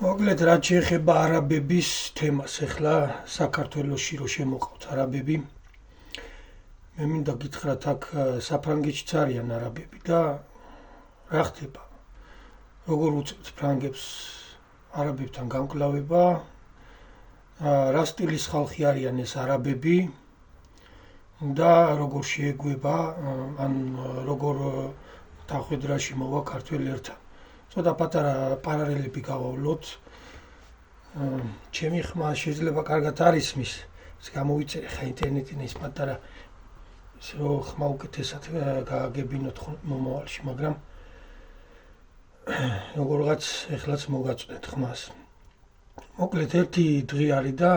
მოკლედ რაც შეეხება არაბების თემას, ახლა საქართველოში რო შემოყავთ არაბები, მე მინდა გითხრათ, აქ საფრანგეთშიც არიან არაბები და რა ხდება? როგორ უწევთ ფრანგებს არაბებთან გამკლავება, რა სტილის ხალხი არიან ეს არაბები და როგორ შეეგუება, ან როგორ დახვედრაში მოვა ქართველებთან. ცოტა პატარა პარალელები გავავლოთ. ჩემი ხმა შეიძლება კარგად არ ისმის, ის გამოვიწერე ხა ინტერნეტიდან ის პატარა ის რო ხმა უკეთესად გააგებინოთ მომავალში, მაგრამ როგორღაც ეხლაც მოგაწვდეთ ხმას. მოკლედ ერთი დღე არის და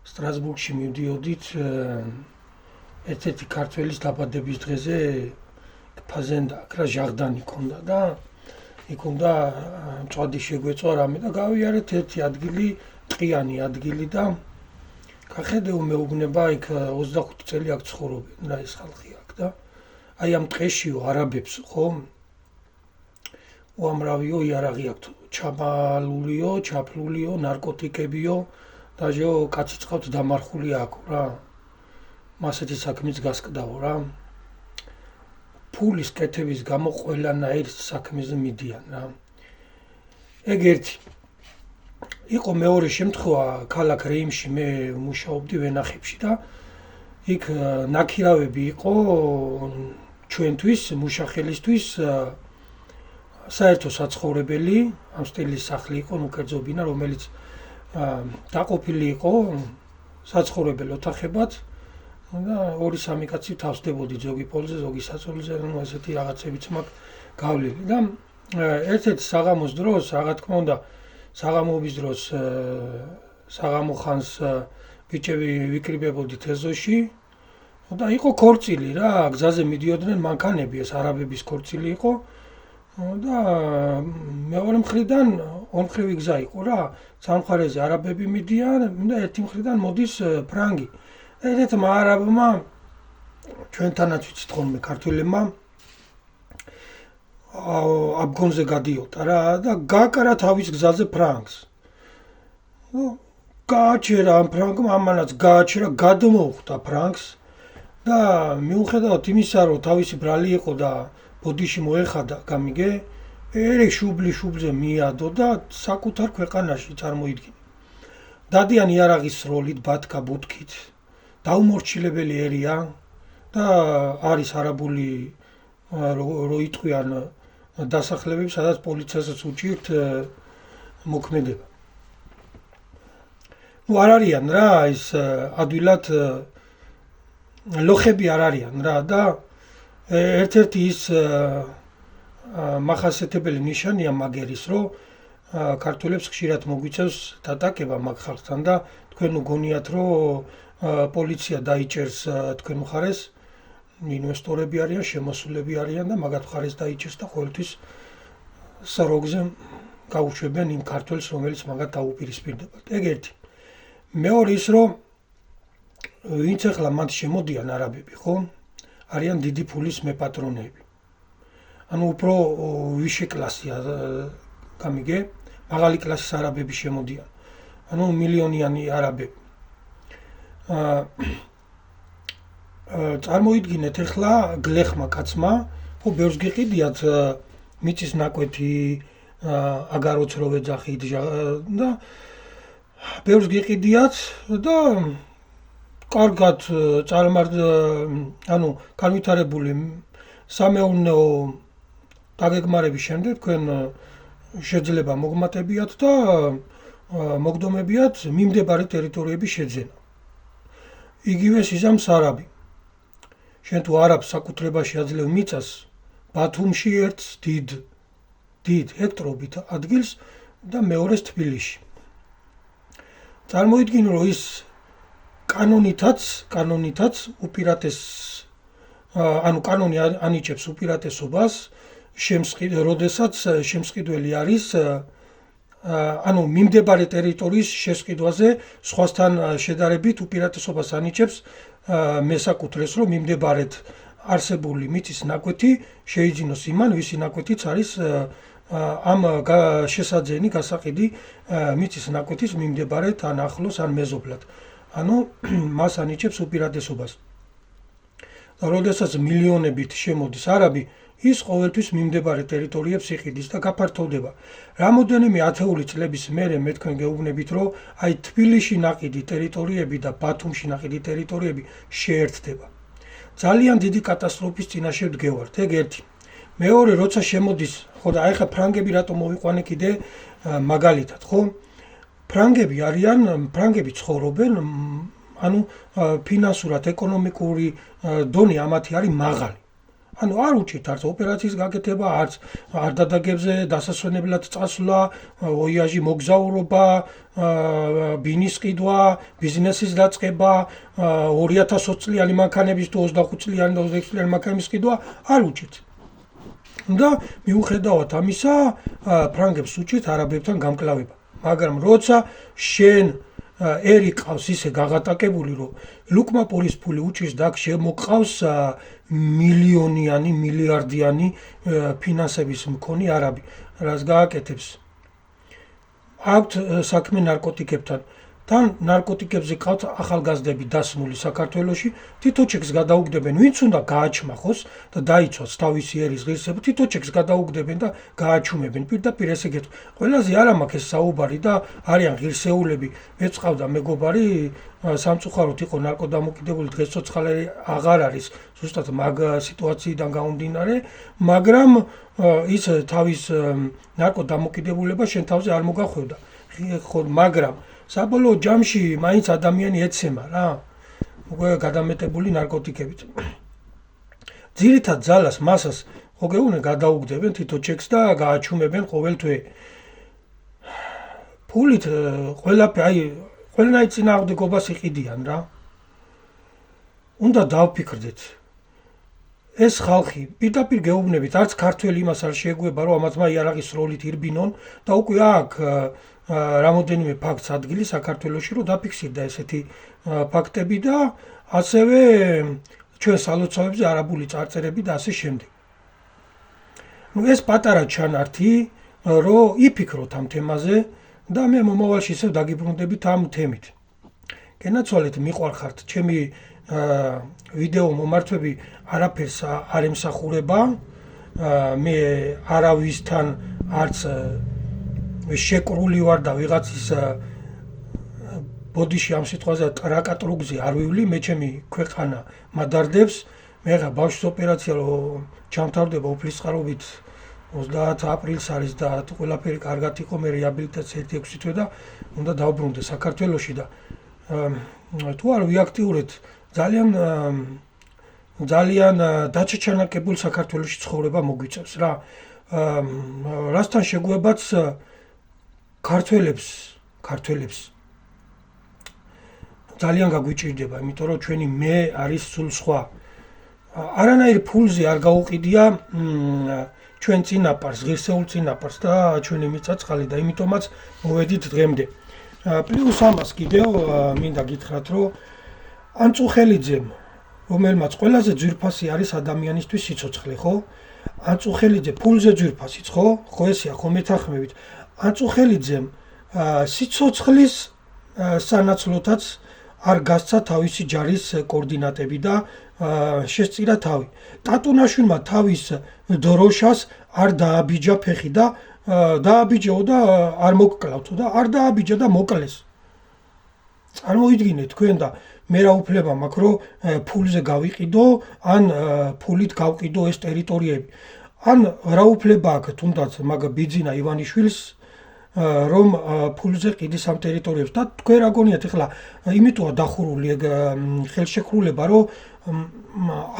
სტრასბურგში მივდიოდით ერთ-ერთი ქართველის დაბადების დღეზე ფაზენდა, აქ რა ჟაღდანი ქონდა და იქ უნდა მწვადი შეგვეწვა რამე და გავიარეთ ერთი ადგილი, ტყიანი ადგილი და გახედეო მეუბნება იქ 25 წელი აქ ცხოვრობენ რა ეს ხალხი აქ და აი ამ ტყეშიო არაბებს ხო უამრავიო იარაღი აქვთ, ჩაბალულიო, ჩაფლულიო, ნარკოტიკებიო და ჟო კაცი წყავთ დამარხული აქ რა. მასეთი საქმეც გასკდაო რა. ფულის კეთების გამო ყველანაირ საქმეზე მიდიან რა. ეგ ერთი. იყო მეორე შემთხვევა ქალაქ რეიმში მე მუშაობდი ვენახებში და იქ ნაქირავები იყო ჩვენთვის, მუშახელისთვის საერთო საცხოვრებელი, ამ სტილის სახლი იყო, კერძობინა, რომელიც დაყოფილი იყო საცხოვრებელ ოთახებად და 2-3 კაცი თავსდებოდი ზოგი პოლზე, ზოგი საწოლზე, ესეთი რაღაცებიც მაქვს გავლილი და ერთ-ერთ საღამოს დროს, რა თქმა უნდა, საღამოების დროს საღამო ხანს ბიჭები ვიკრიბებოდით ეზოში და იყო ქორწილი რა, გზაზე მიდიოდნენ მანქანები, ეს არაბების ქორწილი იყო და მეორე მხრიდან ორმხრივი გზა იყო რა, სამხრეთზე არაბები მიდიან და ერთი მხრიდან მოდის ფრანგი. ერთ-ერთმა არაბმა ჩვენთანაც ვიცით ხოლმე ქართველებმა აბგონზე გადიოდა რა და გაკრა თავის გზაზე ფრანგს. გააჩერა ამ ფრანგმა, ამანაც გააჩერა, გადმოუხდა ფრანგს და მიუხედავად იმისა, რომ თავისი ბრალი იყო და ბოდიში მოეხადა, გამიგე, ერე შუბლზე მიადო და საკუთარ ქვეყანაში წარმოიდგინა. დადიან იარაღის სროლით, ბათქა ბუთქით, დაუმორჩილებელი ერია და არის არაბული რო იტყვიან დასახლებები, სადაც პოლიციასაც უჭირთ მოქმედება. ნუ არ არიან რა, ის ადვილად ლოხები არ არიან რა და ერთ-ერთი ის მახასიათებელი ნიშანია მაგერის, რომ ქართველებს ხშირად მოგვიწევს დატაკება მაგ ხალხთან და თქვენ უგონიათ, რომ პოლიცია დაიჭერს თქვენ მხარეს, ინვესტორები არიან, შემოსულები არიან და მაგათ მხარეს დაიჭერს და ყოველთვის სროგზე გაუშვებენ იმ ქართველს, რომელიც მაგათ დაუპირისპირდებათ. ეგ ერთი. მეორე ის, რომ ვინც ახლა მათ შემოდიან არაბები, ხო? არიან დიდი ფულის მეპატრონეები. ანუ უფრო ვიშე კლასია, გამიგე, მაღალი კლასის არაბები შემოდიან. ანუ მილიონიანი არაბები. წარმოიდგინეთ ახლა გლეხმა კაცმა, ხო ბევრს გიყიდიათ მიწის ნაკვეთი, აგაროც რო ვეძახით და ბევრს გიყიდიათ და კარგად ანუ განვითარებული სამეურნეო დაგეგმარების შემდეგ თქვენ შეიძლება მოგმატებიათ და მოგდომებიათ მიმდებარე ტერიტორიების შეძენა. იგივე სიზამს არაბი. შენ თუ არაბს საკუთრებაში აძლევ მიწას, ბათუმში ერთს დიდ ჰექტრობით ადგილს და მეორეს თბილისში. წარმოიდგინე, რომ ის კანონითაც უპირატეს ანუ კანონი ანიჭებს უპირატესობას, როდესაც შემსყიდველი არის ანუ მიმდებარე ტერიტორიის შესყიდვაზე სხვასთან შედარებით უპირატესობას ანიჭებს მესაკუთრეს, რომ მიმდებარედ არსებული მიწის ნაკვეთი შეიძინოს იმან, ვისი ნაკვეთიც არის ამ შესაძენი გასაყიდი მიწის ნაკვეთის მიმდებარედ ან ახლოს ან მეზობლად. ანუ მას ანიჭებს უპირატესობას. და როდესაც მილიონებით შემოდის არაბი, ის ყოველთვის მიმდებარე ტერიტორიებს იყიდის და გაფართოვდება. რამოდენიმე ათეული წლების მერე მე თქვენ გეუბნებით, რომ აი თბილისში ნაყიდი ტერიტორიები და ბათუმში ნაყიდი ტერიტორიები შეერთდება. ძალიან დიდი კატასტროფის წინაშე ვდგევართ, ეგ ერთი. მეორე, როცა შემოდის, ხო და აი ხა ფრანგები რატომ მოვიყვანე კიდე მაგალითად, ხო? ფრანგები ცხოვრობენ, ანუ ფინანსურად, ეკონომიკური დონე ამათი არის მაღალი. ანუ არ უჭირთ არც ოპერაციის გაკეთება, არც არ დადაგებზე დასასვენებლად წასვლა, ვოიაჟი, მოგზაურობა, ბინის ყიდვა, ბიზნესის დაწყება, 2020 წლიანი მანქანების თუ 25 წლიანი და 26 წლიანი მანქანების ყიდვა არ უჭირთ. და მიუხედავად ამისა, ფრანგებს უჭირთ არაბებთან გამკლავება. მაგრამ როცა შენ ერი ყავს ისე გაღატაკებული, რომ ლუკმაპურის ფული უჭირს და აქ შემოყავს მილიონიანი, მილიარდიანი ფინანსების მქონე არაბი, რაც გააკეთებს. აქვთ საქმე ნარკოტიკებთან. თან ნარკოტიკებზე ყავთ ახალგაზრდები დასმული საქართველოში, თითო ჩეკს გადაუგდებენ, ვინც უნდა გააჩმახოს და დაიცვას თავისი ერის ღირსება, თითო ჩეკს გადაუგდებენ და გააჩუმებენ. პირდაპირ ესე გეტყვი. ყველაზე არა მაქვს ეს საუბარი და არიან ღირსეულები. მე წავდა მეგობარი სამწუხაროდ იყო ნარკოდამოკიდებული, დღეს ცოცხალი აღარ არის, ზუსტად მაგ სიტუაციიდან გამომდინარე, მაგრამ ის თავის ნარკოდამოკიდებულება შენ თავზე არ მოგახვევდა. მაგრამ საბოლოო ჯამში მაინც ადამიანი ეცემა რა, უკვე გადამეტებული ნარკოტიკებით. ძირითად ძალას, მასას ხო გეუბნე გადაუგდებენ თითო ჩეკს და გააჩუმებენ ყოველ თვე. ფულით ყველაფერი, ყველანაირ წინააღმდეგობას იყიდიან რა. უნდა დავფიქრდეთ. ეს ხალხი პირდაპირ გეუბნებით, არც ქართველი იმას არ შეეგუება, რომ ამათმა იარაღის როლით ირბინონ და უკვე აქ რამოდენიმე ფაქტს ადგილი საქართველოში, რომ დაფიქსირდა ესეთი ფაქტები და ასევე ჩვენ სალოცავებზე არაბული წარწერები და ასე შემდეგ. ეს პატარა ჩანართი, რომ იფიქროთ ამ თემაზე და მე მომავალში ისევ დაგიბრუნდებით ამ თემით. გენაცვალეთ, მიყვარხართ, ჩემი ვიდეო მომართვები არაფერს არ ემსახურება, მე არავისთან არც შეკრული ვარ და ვიღაცის ბოდიში ამ სიტყვაზე ტრაკატრუგზე არ ვივლი, მე ჩემი ქვეყანა მადარდებს, მე ხა ბავშვის ოპერაცია რომ ჩამთავრდება უფლისწყარობით 30 აპრილს არის და ყველაფერი კარგად იყო, მე რეაბილიტაცია 1-6 თვე და უნდა დავბრუნდე საქართველოში და თუ არ ვიაქტიურეთ ძალიან დაჩეჩანაკებულ საქართველოში ცხოვრება მოგვიწევს რა. რასთან შეგუებაც ქართველებს ძალიან გაგვიჭირდება, იმიტომ რომ ჩვენი მე არის სულ სხვა. არანაირ ფულზე არ გაუყიდია ჩვენ წინაპარს, ღირსეულ წინაპარს და ჩვენი მიწა-წყალი და იმიტომაც მოვედით დღემდე. პლუს ამას კიდევ მინდა გითხრათ, რომ ანწუხელიძემ, რომელმაც ყველაზე ძვირფასი არის ადამიანისთვის სიცოცხლე, ხო? ანწუხელიძე ფულზე ძვირფასიც, ხო? ხო ესეა, ხო მეთანხმებით. ანწუხელიძემ სიცოცხლის სანაცვლოდაც არ გასცა თავისი ჯარის კოორდინატები და შესწირა თავი. ტატუნაშვილმა თავის დროშას არ დააბიჯა ფეხი და დააბიჯაო და არ მოკკლავთო და არ დააბიჯა და მოკლეს. წარმოიდგინეთ თქვენ და მე რა უფლება მაქვს, რომ ფულზე გავიყიდო, ან ფულით გავყიდო ეს ტერიტორიები. ან რა უფლება აქვს თუნდაც მაგ ბიძინა ივანიშვილს, რომ ფულზე ყიდის ამ ტერიტორიებს და თქვენ რა გონიათ ახლა, იმიტოა დახურული ეგ ხელშეკრულება, რომ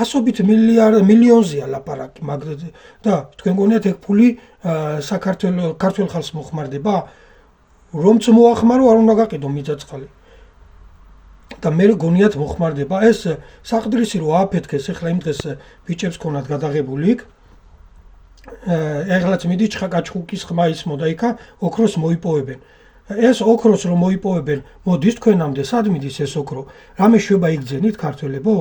ასობით მილიონზეა ლაპარაკი მაგ და თქვენ გონიათ ეგ ფული ქართველ ხალხს მოხმარდება? რომც მოახმარო არ უნდა გაყიდო მიწა-წყალი. და მე გონიათ მოხმარდება ეს საყდრისი რო ააფეთქეს ახლა იმ დღეს ბიჭებს ქონათ გადაღებული იქ ეხლაც მიდი ჩხაკაჩხუკის ხმა ისმოდა იქა ოქროს მოიპოვებენ ეს ოქროს რომ მოიპოვებენ მოდის თქვენამდე სად მიდის ეს ოქრო რამე შვება იგძენით ქართველებო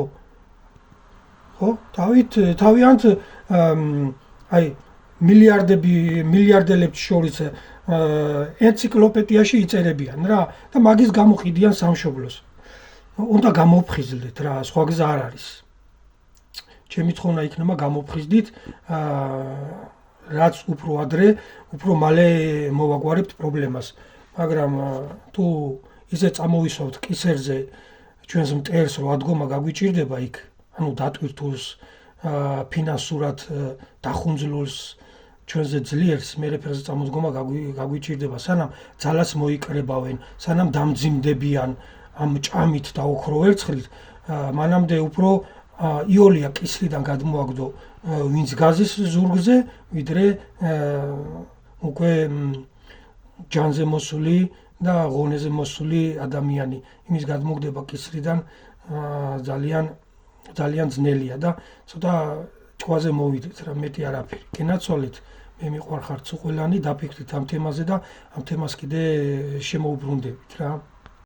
ხო თავიანთ აი მილიარდელებს შორის ენციკლოპედიაში იწერებიან რა და მაგის გამო ყიდიან სამშობლოს. უნდა გამოფხიზლდეთ რა, სხვა გზა არ არის. ჩემი თხოვნა იქნება გამოფხიზდით, რაც უფრო ადრე, უფრო მალე მოვაგვარებთ პრობლემას. მაგრამ თუ ისე წამოვისვავთ კისერზე ჩვენს მტერს რომ ადგომა გაგვიჭირდება იქ, ანუ დატვირთულს, ფინანსურად დახუნძლულს ჩვენზე ძლიერს, მერე ფეხზე წამოდგომა გაგვიჭირდება, სანამ ძალას მოიკრებავენ, სანამ დამძიმდებიან ამ ჭამით და ოქრო ვერცხლით, მანამდე უფრო იოლია კისლიდან გადმოაგდო ვინც გაზის ზურგზე, ვიდრე უკვე ჯანზე მოსული და ღონეზე მოსული ადამიანი. იმის გადმოგდება კისლიდან ძალიან ძნელია და ცოტა ჭკვაზე მოვიდეთ რა, მეტი არაფერი. გენაცვალეთ, მე მიყვარხართ ცუყელანი, დაფიქრდით ამ თემაზე და ამ თემას კიდე შემოუბრუნდებით რა.